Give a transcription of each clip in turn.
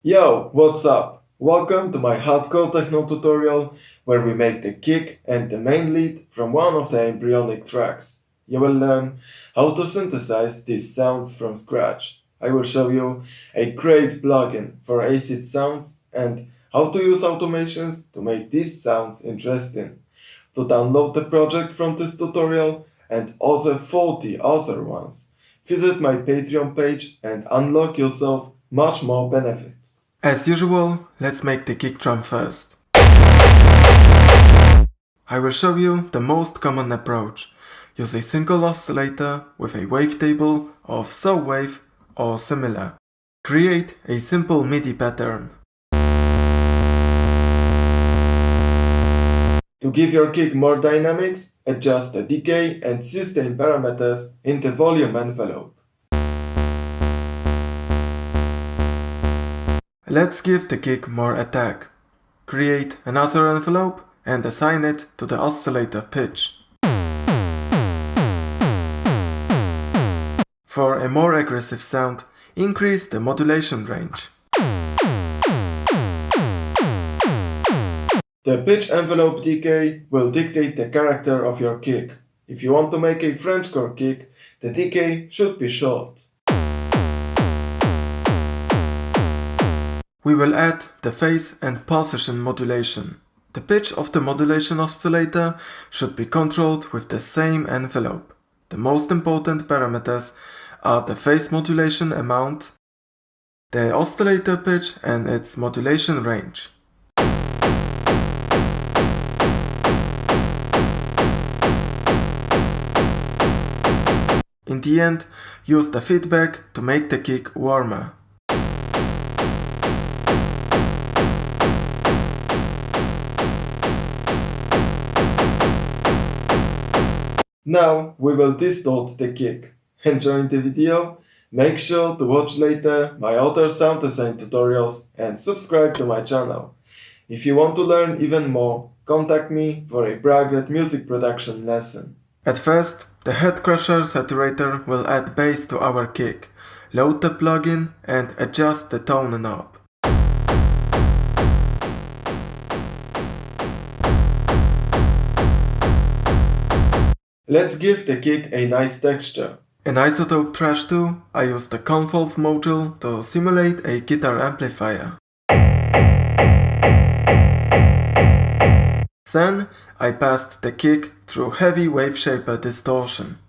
Yo, what's up? Welcome to my hardcore techno tutorial where we make the kick and the main lead from one of the embryonic tracks. You will learn how to synthesize these sounds from scratch. I will show you a great plugin for acid sounds and how to use automations to make these sounds interesting. To download the project from this tutorial and other 40 other ones, visit my Patreon page and unlock yourself much more benefits. As usual, let's make the kick drum first. I will show you the most common approach. Use a single oscillator with a wavetable of saw wave or similar. Create a simple MIDI pattern. To give your kick more dynamics, adjust the decay and sustain parameters in the volume envelope. Let's give the kick more attack. Create another envelope and assign it to the oscillator pitch. For a more aggressive sound, increase the modulation range. The pitch envelope decay will dictate the character of your kick. If you want to make a Frenchcore kick, the decay should be short. We will add the phase and position modulation. The pitch of the modulation oscillator should be controlled with the same envelope. The most important parameters are the phase modulation amount, the oscillator pitch and its modulation range. In the end, use the feedback to make the kick warmer. Now we will distort the kick. Enjoying the video? Make sure to watch later my other sound design tutorials and subscribe to my channel. If you want to learn even more, contact me for a private music production lesson. At first, the Head Crusher saturator will add bass to our kick. Load the plugin and adjust the tone knob. Let's give the kick a nice texture. In Isotope Trash 2, I used the Convolve module to simulate a guitar amplifier. Then I passed the kick through heavy Waveshaper distortion.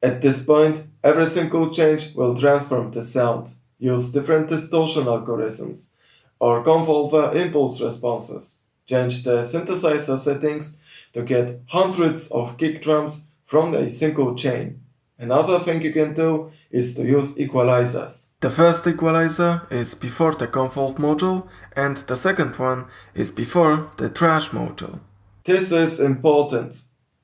At this point, every single change will transform the sound. Use different distortion algorithms or convolver impulse responses. Change the synthesizer settings to get hundreds of kick drums from a single chain. Another thing you can do is to use equalizers. The first equalizer is before the Convolve module and the second one is before the Trash module. This is important.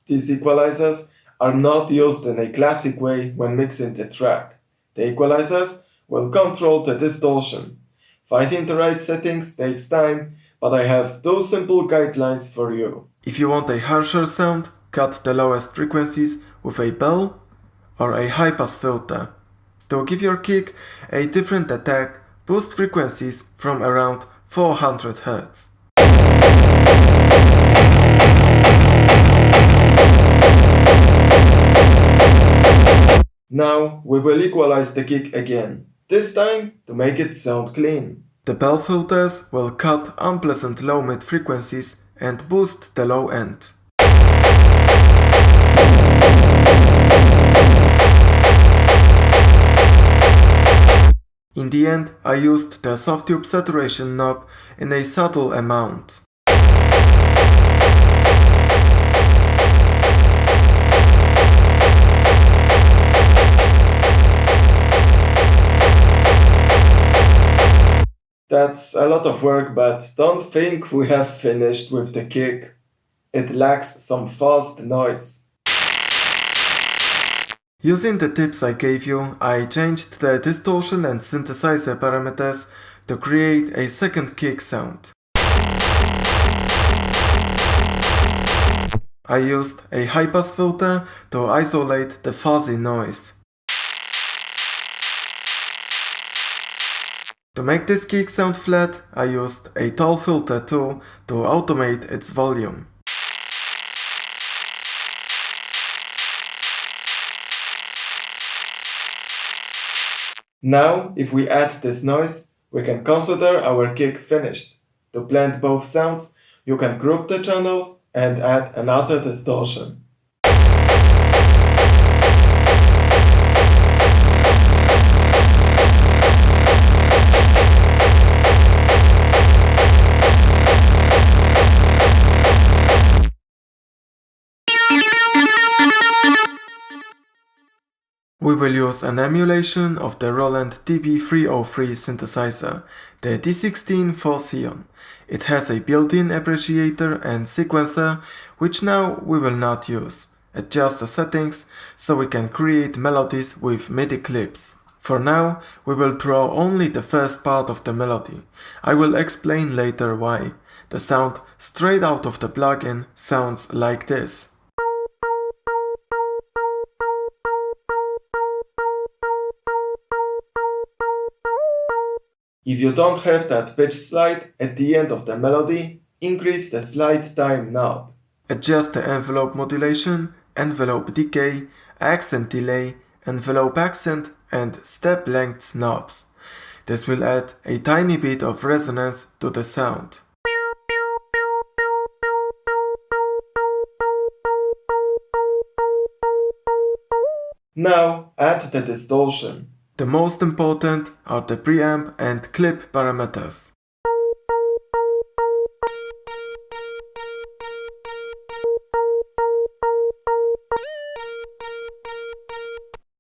These equalizers are not used in a classic way when mixing the track. The equalizers will control the distortion. Finding the right settings takes time, but I have two simple guidelines for you. If you want a harsher sound, cut the lowest frequencies with a bell or a high-pass filter. To give your kick a different attack, boost frequencies from around 400 Hz. Now we will equalize the kick again, this time to make it sound clean. The bell filters will cut unpleasant low mid frequencies and boost the low end. In the end, I used the Softube saturation knob in a subtle amount. That's a lot of work, but don't think we have finished with the kick. It lacks some fast noise. Using the tips I gave you, I changed the distortion and synthesizer parameters to create a second kick sound. I used a high-pass filter to isolate the fuzzy noise. To make this kick sound flat, I used a tall filter tool to automate its volume. Now, if we add this noise, we can consider our kick finished. To blend both sounds, you can group the channels and add another distortion. We will use an emulation of the Roland DB303 synthesizer, the D16 Phocion. It has a built-in abbreviator and sequencer, which now we will not use. Adjust the settings so we can create melodies with MIDI clips. For now, we will draw only the first part of the melody. I will explain later why. The sound straight out of the plugin sounds like this. If you don't have that pitch slide at the end of the melody, increase the slide time knob. Adjust the envelope modulation, envelope decay, accent delay, envelope accent, and step length knobs. This will add a tiny bit of resonance to the sound. Now add the distortion. The most important are the preamp and clip parameters.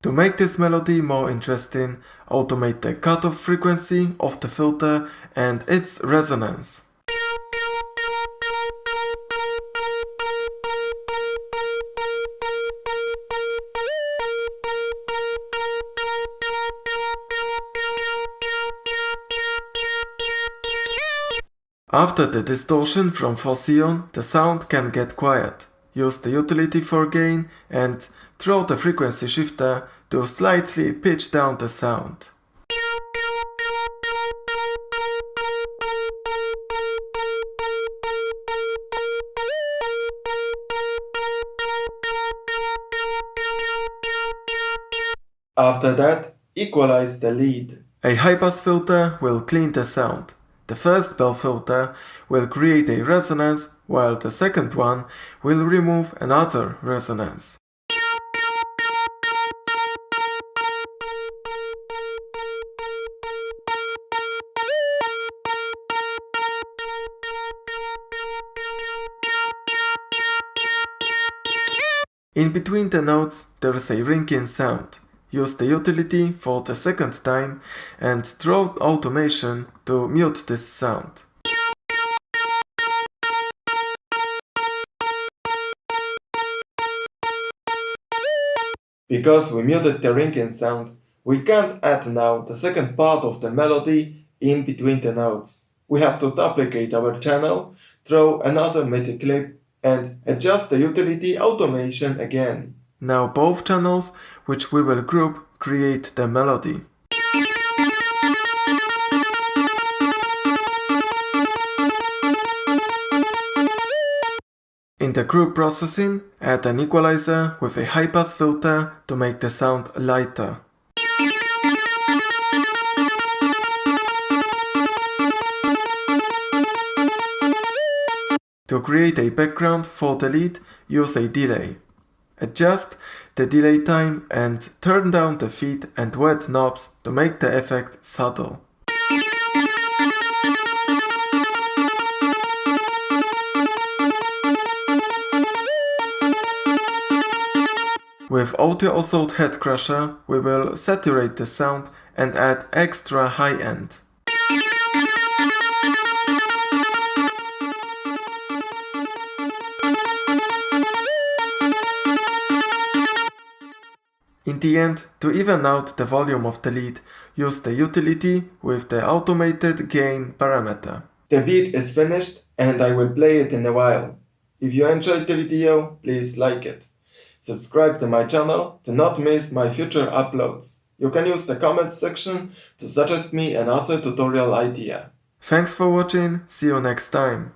To make this melody more interesting, automate the cutoff frequency of the filter and its resonance. After the distortion from Phocion, the sound can get quiet. Use the utility for gain and throw the frequency shifter to slightly pitch down the sound. After that, equalize the lead. A high-pass filter will clean the sound. The first bell filter will create a resonance, while the second one will remove another resonance. In between the notes, there is a ringing sound. Use the utility for the second time and throw automation to mute this sound. Because we muted the ringing sound, we can't add now the second part of the melody in between the notes. We have to duplicate our channel, throw another MIDI clip, and adjust the utility automation again. Now both channels, which we will group, create the melody. In the group processing, add an equalizer with a high-pass filter to make the sound lighter. To create a background for the lead, use a delay. Adjust the delay time and turn down the feed and wet knobs to make the effect subtle. With Audio Assault Head Crusher, we will saturate the sound and add extra high end. In the end, to even out the volume of the lead, use the utility with the automated gain parameter. The beat is finished and I will play it in a while. If you enjoyed the video, please like it. Subscribe to my channel to not miss my future uploads. You can use the comments section to suggest me another tutorial idea. Thanks for watching, see you next time.